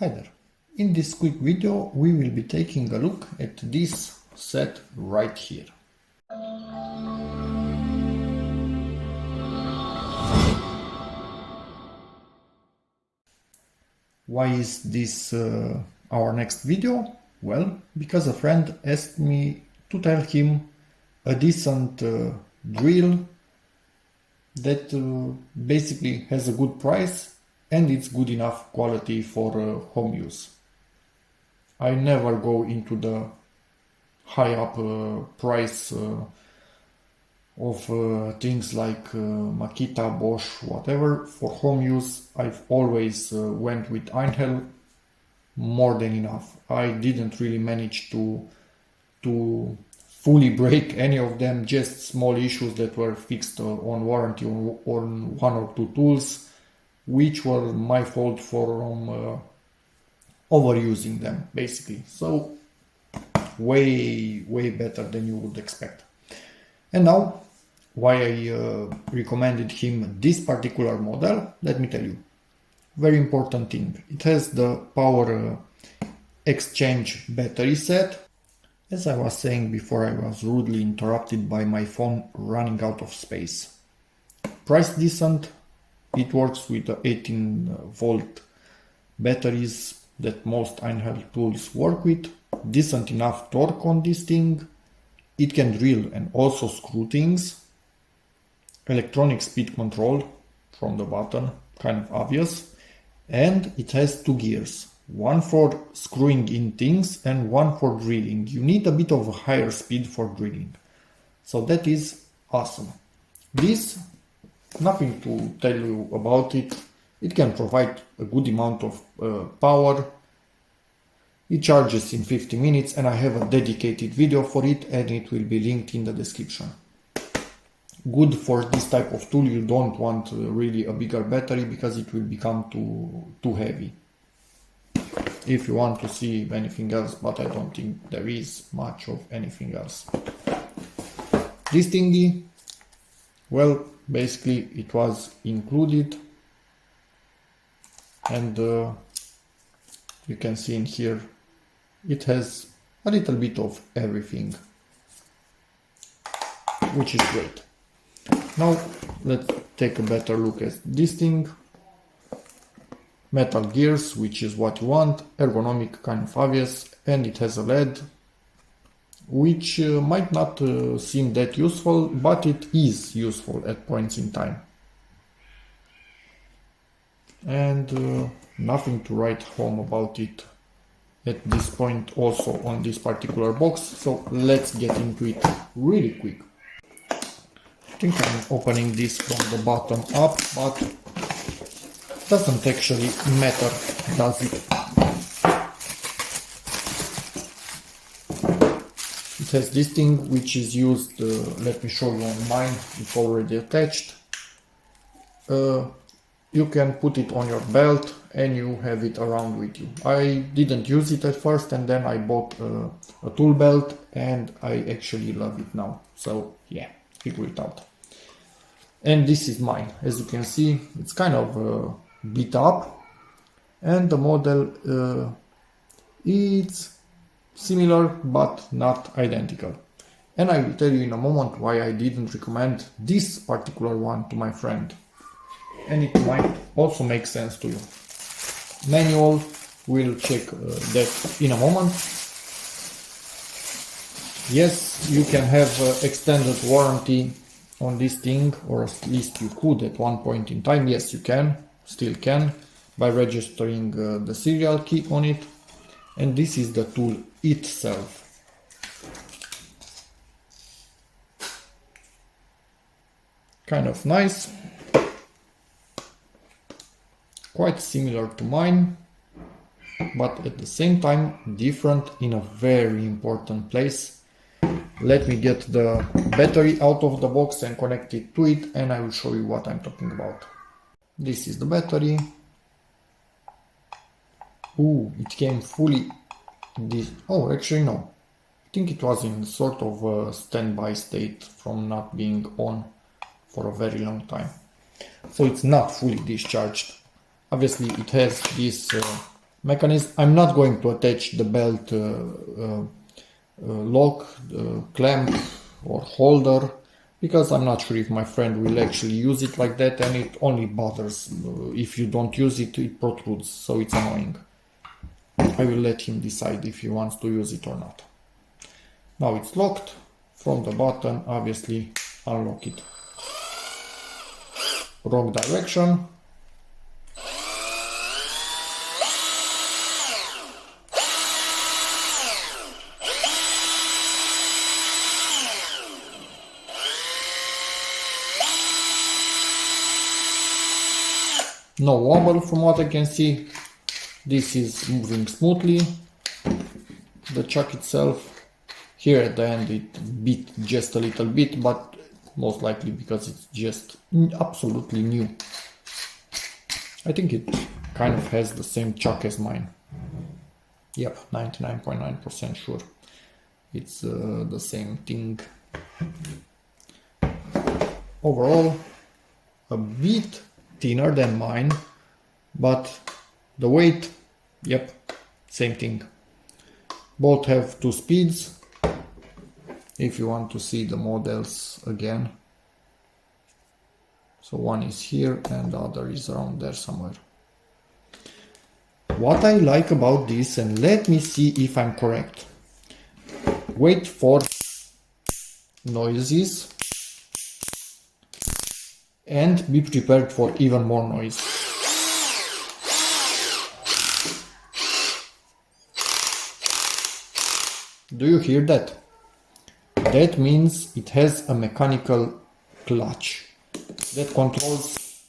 Hi there. In this quick video we will be taking a look at this set right here. Why is this our next video? Well, because a friend asked me to tell him a decent drill that basically has a good price and it's good enough quality for home use. I never go into the high up price of things like Makita, Bosch, whatever. For home use, I've always went with EINHELL, more than enough. I didn't really manage to fully break any of them, just small issues that were fixed on warranty on one or two tools, which were my fault from overusing them, basically. So way better than you would expect. And now, why I recommended him this particular model, let me tell you. Very important thing. It has the power exchange battery set. As I was saying before, I was rudely interrupted by my phone running out of space. Price decent. It works with the 18-volt batteries that most EINHELL tools work with. Decent enough torque on this thing. It can drill and also screw things. Electronic speed control from the button, kind of obvious. And it has two gears. One for screwing in things and one for drilling. You need a bit of a higher speed for drilling. So that is awesome. This, nothing to tell you about it. It can provide a good amount of power. It charges in 50 minutes and I have a dedicated video for it and it will be linked in the description. Good for this type of tool. You don't want really a bigger battery because it will become too heavy. If you want to see anything else, but I don't think there is much of anything else. This thingy, well, basically it was included and you can see in here it has a little bit of everything, which is great. Now let's take a better look at this thing. Metal gears, which is what you want, ergonomic, kind of obvious, and it has a LED, which might not seem that useful, but it is useful at points in time. And nothing to write home about it at this point also on this particular box, so let's get into it really quick. I think I'm opening this from the bottom up, but doesn't actually matter, does it? It has this thing which is used, let me show you on mine, it's already attached. You can put it on your belt and you have it around with you. I didn't use it at first and then I bought a tool belt and I actually love it now. So yeah, figure it out. And this is mine. As you can see, it's kind of beat up and the model is similar but not identical. And I will tell you in a moment why I didn't recommend this particular one to my friend. And it might also make sense to you. Manual, we'll check that in a moment. Yes, you can have extended warranty on this thing, or at least you could at one point in time. Yes, you can, still can, by registering the serial key on it. And this is the tool itself. Kind of nice. Quite similar to mine, but at the same time different in a very important place. Let me get the battery out of the box and connect it to it and I will show you what I'm talking about. This is the battery. Ooh, it came fully oh, actually no. I think it was in sort of a standby state from not being on for a very long time. So it's not fully discharged. Obviously it has this mechanism. I'm not going to attach the belt lock, clamp or holder, because I'm not sure if my friend will actually use it like that, and it only bothers if you don't use it, it protrudes, so it's annoying. I will let him decide if he wants to use it or not. Now it's locked. From the button, obviously unlock it. Wrong direction. No wobble from what I can see. This is moving smoothly. The chuck itself, here at the end it beat just a little bit, but most likely because it's just absolutely new. I think it kind of has the same chuck as mine. Yep, 99.9% sure. It's the same thing. Overall, a bit thinner than mine, but the weight, yep, same thing. Both have 2 speeds. If you want to see the models again. So one is here and the other is around there somewhere. What I like about this, and let me see if I'm correct. Wait for noises and be prepared for even more noise. Do you hear that? That means it has a mechanical clutch that controls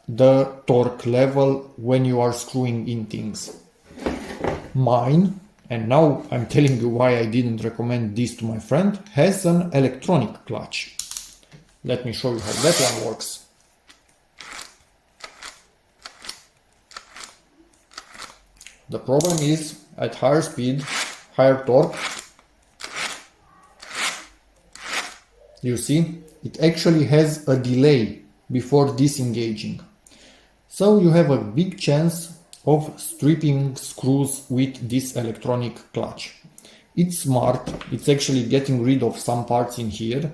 the torque level when you are screwing in things. Mine, and now I'm telling you why I didn't recommend this to my friend, has an electronic clutch. Let me show you how that one works. The problem is, at higher speed, higher torque, you see, it actually has a delay before disengaging. So you have a big chance of stripping screws with this electronic clutch. It's smart, it's actually getting rid of some parts in here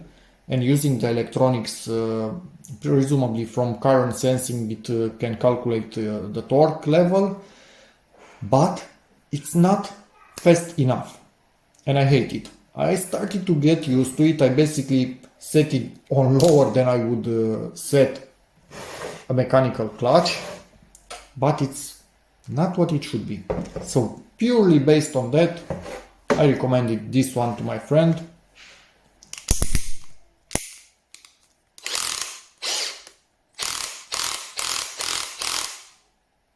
and using the electronics, presumably from current sensing, it can calculate the torque level, but it's not fast enough and I hate it. I started to get used to it. I basically set it on lower than I would set a mechanical clutch, but it's not what it should be. So purely based on that, I recommended this one to my friend.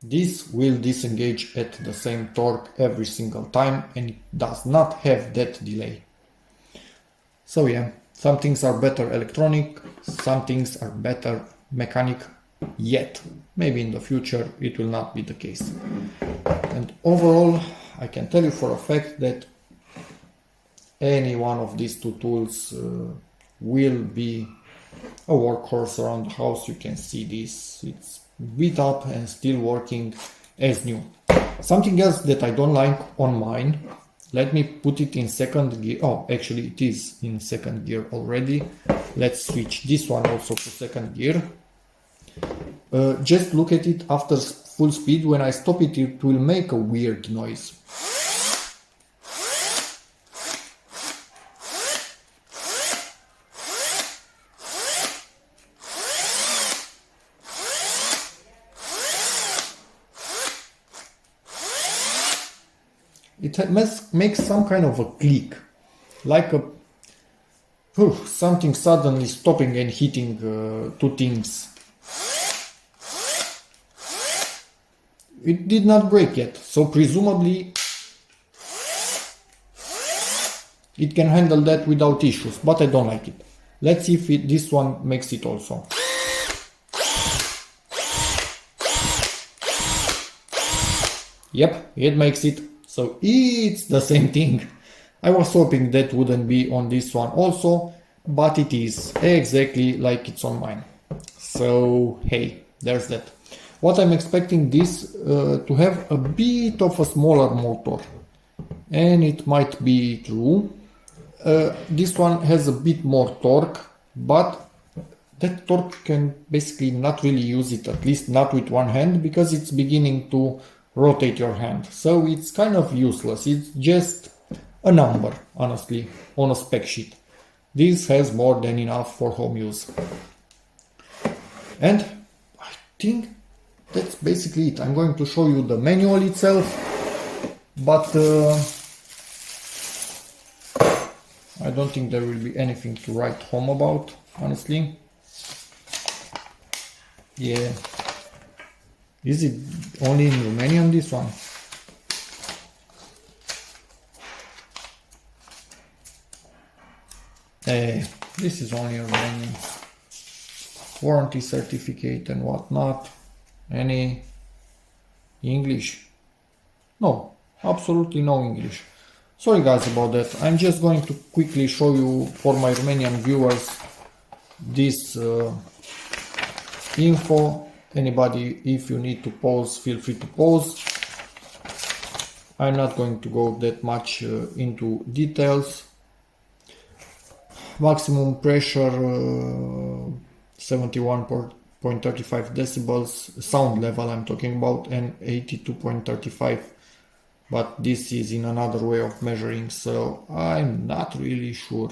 This will disengage at the same torque every single time and it does not have that delay. So yeah, some things are better electronic, some things are better mechanic, yet maybe in the future it will not be the case. And overall, I can tell you for a fact that any one of these two tools will be a workhorse around the house. You can see this, it's beat up and still working as new. Something else that I don't like on mine, let me put it in second gear. Oh, actually it is in second gear already. Let's switch this one also to second gear. Just look at it after full speed. When I stop it, it will make a weird noise. It makes some kind of a click, like a something suddenly stopping and hitting two things. It did not break yet, so presumably it can handle that without issues, but I don't like it. Let's see if this one makes it also. Yep, it makes it. So it's the same thing. I was hoping that wouldn't be on this one also, but it is exactly like it's on mine. So hey, there's that. What I'm expecting this to have a bit of a smaller motor, and it might be true. This one has a bit more torque, but that torque can basically not really use it, at least not with one hand, because it's beginning to rotate your hand. So it's kind of useless. It's just a number, honestly, on a spec sheet. This has more than enough for home use. And I think that's basically it. I'm going to show you the manual itself, but I don't think there will be anything to write home about, honestly. Yeah. Is it only in Romanian, this one? This is only Romanian. Warranty certificate and whatnot. Any English? No, absolutely no English. Sorry guys about that. I'm just going to quickly show you for my Romanian viewers this info. Anybody, if you need to pause, feel free to pause. I'm not going to go that much into details. Maximum pressure 71.35 decibels, sound level I'm talking about, and 82.35, but this is in another way of measuring, so I'm not really sure.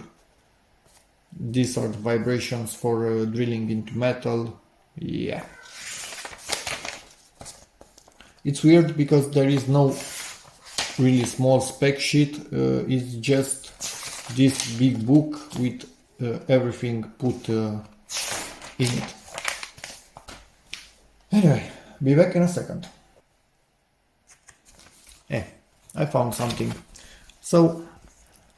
These are the vibrations for drilling into metal. Yeah. It's weird because there is no really small spec sheet, it's just this big book with everything put in it. Anyway, be back in a second. I found something. So,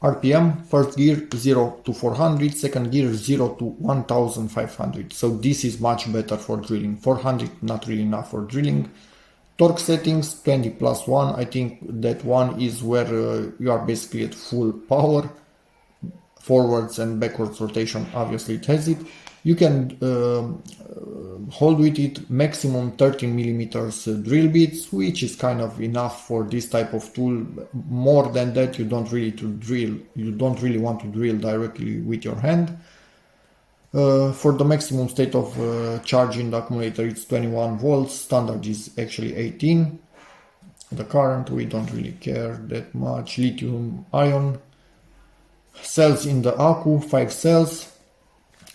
RPM, first gear 0 to 400, second gear 0 to 1500. So this is much better for drilling. 400 not really enough for drilling. Torque settings 20 plus 1. I think that one is where you are basically at full power. Forwards and backwards rotation, obviously it has it. You can hold with it maximum 13 millimeters drill bits, which is kind of enough for this type of tool. More than that, you don't really want to drill directly with your hand. For the maximum state of charge in the accumulator, it's 21 volts. Standard is actually 18. The current, we don't really care that much. Lithium ion. Cells in the Accu, 5 cells,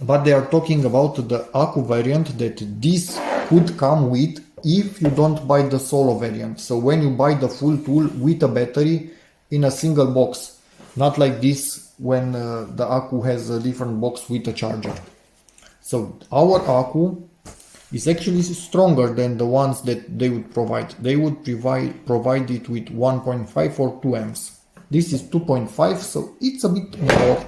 but they are talking about the Accu variant that this could come with if you don't buy the Solo variant. So when you buy the full tool with a battery in a single box, not like this when the Accu has a different box with a charger. So our Accu is actually stronger than the ones that they would provide. They would provide it with 1.5 or 2 amps. This is 2.5, so it's a bit more.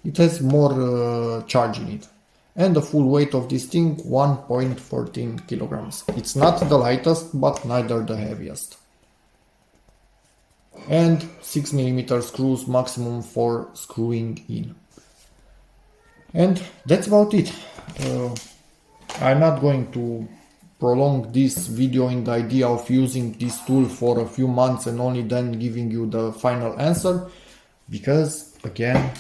It has more charge in it. And the full weight of this thing, 1.14 kilograms. It's not the lightest, but neither the heaviest. And 6 millimeter screws maximum for screwing in. And that's about it. I'm not going to prolong this video in the idea of using this tool for a few months and only then giving you the final answer, because again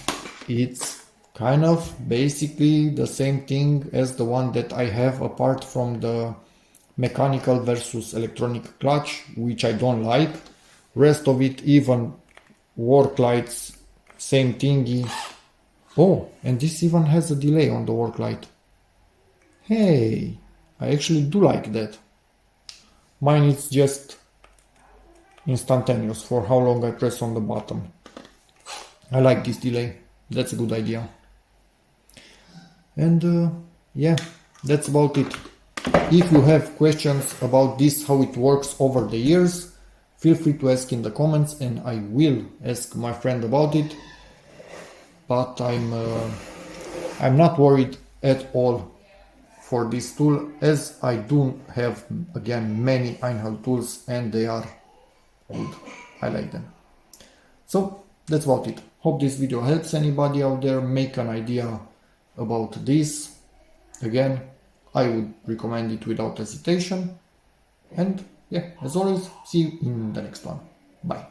it's kind of basically the same thing as the one that I have, apart from the mechanical versus electronic clutch, which I don't like. Rest of it, even work lights, same thingy. Oh, and this even has a delay on the work light. Hey, I actually do like that. Mine is just instantaneous for how long I press on the button. I like this delay. That's a good idea. And yeah, that's about it. If you have questions about this, how it works over the years, feel free to ask in the comments and I will ask my friend about it. But I'm not worried at all for this tool, as I do have again many EINHELL tools and they are good. I like them. So that's about it. Hope this video helps anybody out there make an idea about this. Again, I would recommend it without hesitation. And yeah, as always, see you in the next one. Bye.